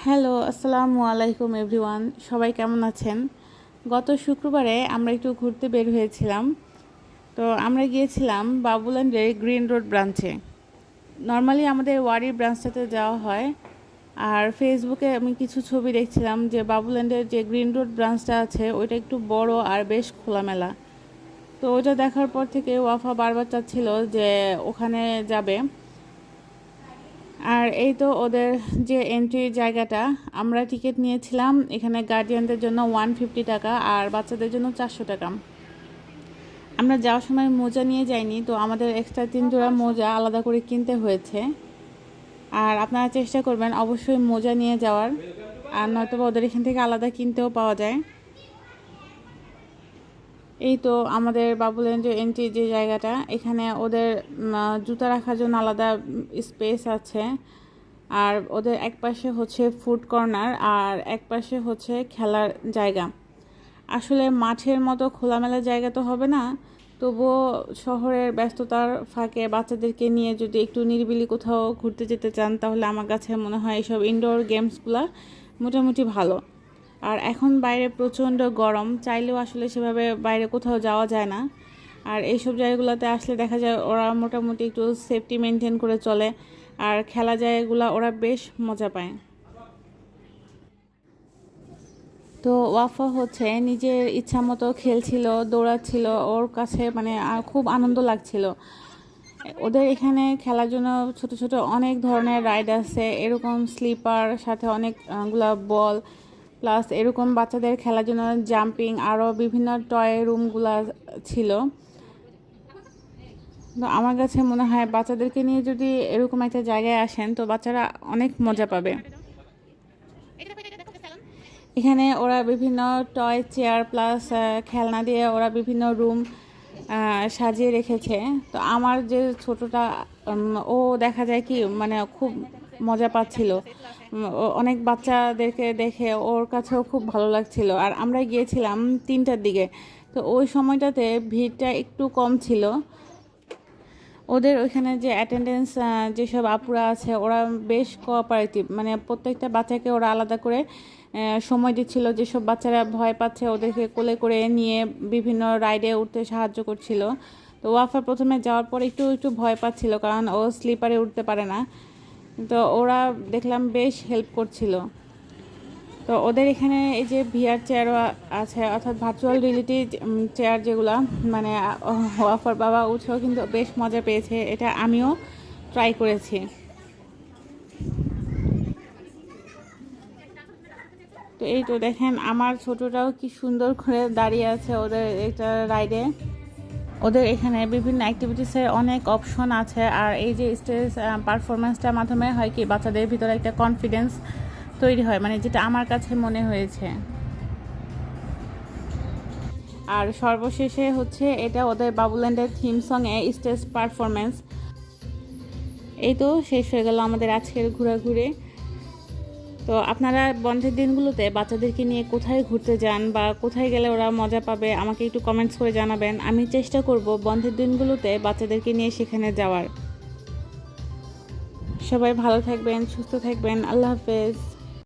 Hello, আসসালামু আলাইকুম everyone. সবাই কেমন আছেন? গত শুক্রবারে আমরা একটু ঘুরতে বের হয়েছিলাম। তো আমরা গিয়েছিলাম বাবুল্যান্ডের গ্রিন রোড ব্রাঞ্চে। নর্মালি আমাদের ওয়ারির ব্রাঞ্চটাতে যাওয়া হয়। আর ফেসবুকে আমি কিছু ছবি দেখছিলাম যে বাবুল্যান্ডের যে গ্রিন রোড ব্রাঞ্চটা আছে ওইটা একটু বড় আর বেশ খোলামেলা। তো ওইটা দেখার পর থেকে ওয়াফা বারবার চাচ্ছিল যে ওখানে যাবে। আর এই তো ওদের যে এন্ট্রির জায়গাটা, আমরা টিকিট নিয়েছিলাম এখানে গার্ডিয়ানদের জন্য 150 টাকা আর বাচ্চাদের জন্য 400 টাকা। আমরা যাওয়ার সময় মোজা নিয়ে যাইনি, তো আমাদের এক্সট্রা 3 জোড়া মোজা আলাদা করে কিনতে হয়েছে। আর আপনারা চেষ্টা করবেন অবশ্যই মোজা নিয়ে যাওয়ার, আর নয়তো ওদের এখান থেকে আলাদা কিনতেও পাওয়া যায়। এই তো আমাদের বাবুল্যান্ডের এন্ট্রি যে জায়গাটা, এখানে ওদের জুতা রাখার জন্য আলাদা স্পেস আছে। আর ওদের এক পাশে হচ্ছে ফুড কর্নার আর এক পাশে হচ্ছে খেলার জায়গা। আসলে মাঠের মতো খোলামেলা জায়গা তো হবে না, তবুও শহরের ব্যস্ততার ফাঁকে বাচ্চাদেরকে নিয়ে যদি একটু নিরিবিলি কোথাও ঘুরতে যেতে চান, তাহলে আমার কাছে মনে হয় এইসব ইনডোর গেমসগুলো মোটামুটি ভালো। আর এখন বাইরে প্রচণ্ড গরম, চাইলেও আসলে সেভাবে বাইরে কোথাও যাওয়া যায় না। আর এইসব জায়গাগুলোতে আসলে দেখা যায় ওরা মোটামুটি একটু সেফটি মেনটেন করে চলে, আর খেলা জায়গাগুলো ওরা বেশ মজা পায়। তো ওয়াফা হচ্ছে নিজের ইচ্ছা মতো খেলছিল, দৌড়াচ্ছিল, ওর কাছে মানে খুব আনন্দ লাগছিল। ওদের এখানে খেলার জন্য ছোট ছোট অনেক ধরনের রাইড আছে, এরকম স্লিপার, সাথে অনেকগুলা বল, প্লাস এরকম বাচ্চাদের খেলার জন্য জাম্পিং, আরও বিভিন্ন টয় রুমগুলা ছিল। তো আমার কাছে মনে হয় বাচ্চাদেরকে নিয়ে যদি এরকম একটা জায়গায় আসেন তো বাচ্চারা অনেক মজা পাবে। এখানে ওরা বিভিন্ন টয় চেয়ার প্লাস খেলনা দিয়ে ওরা বিভিন্ন রুম সাজিয়ে রেখেছে। তো আমার যে ছোটটা ও দেখা যায় কি মানে খুব মজা পাচ্ছিল। অনেক বাচ্চাদেরকে দেখে ওর কাছেও খুব ভালো লাগছিল। আর আমরা গিয়েছিলাম 3টার দিকে, তো ওই সময়টাতে ভিড়টা একটু কম ছিল। ওদের ওইখানে যে অ্যাটেন্ডেন্স যেসব আপুরা আছে ওরা বেশ কোঅপারেটিভ, মানে প্রত্যেকটা বাচ্চাকে ওরা আলাদা করে সময় দিচ্ছিল। যেসব বাচ্চারা ভয় পাচ্ছে ওদেরকে কোলে করে নিয়ে বিভিন্ন রাইডে উঠতে সাহায্য করছিল। তো ওয়াফা প্রথমে যাওয়ার পর একটু একটু ভয় পাচ্ছিল, কারণ ও স্লিপারে উঠতে পারে না। তো ওরা দেখলাম বেশ হেল্প করছিল। তো ওদের এখানে এই যে ভিআর চেয়ারও আছে, অর্থাৎ ভার্চুয়াল রিয়েলিটি চেয়ার যেগুলো, মানে ওয়াফার বাবা উঠেও কিন্তু বেশ মজা পেয়েছে, এটা আমিও ট্রাই করেছি। তো এই তো দেখেন আমার ছোটটাও কি সুন্দর করে দাঁড়িয়ে আছে ওদের একটা রাইডে। ওদের এখানে বিভিন্ন অ্যাক্টিভিটিসের অনেক অপশন আছে, আর এই যে স্টেজ পারফরমেন্সটার মাধ্যমে হয় কি বাচ্চাদের ভিতরে একটা কনফিডেন্স তৈরি হয়, মানে যেটা আমার কাছে মনে হয়েছে। আর সর্বশেষে হচ্ছে এটা ওদের বাবুল্যান্ডের থিম সঙে স্টেজ পারফরমেন্স। এই তো শেষ হয়ে গেল আমাদের আজকের ঘোরাঘুরি। তো আপনারা বন্ধের দিনগুলোতে বাচ্চাদেরকে নিয়ে কোথায় ঘুরতে যান বা কোথায় গেলে ওরা মজা পাবে আমাকে একটু কমেন্টস করে জানাবেন। আমি চেষ্টা করব বন্ধের দিনগুলোতে বাচ্চাদেরকে নিয়ে সেখানে যাওয়ার। সবাই ভালো থাকবেন, সুস্থ থাকবেন। আল্লাহ হাফেজ।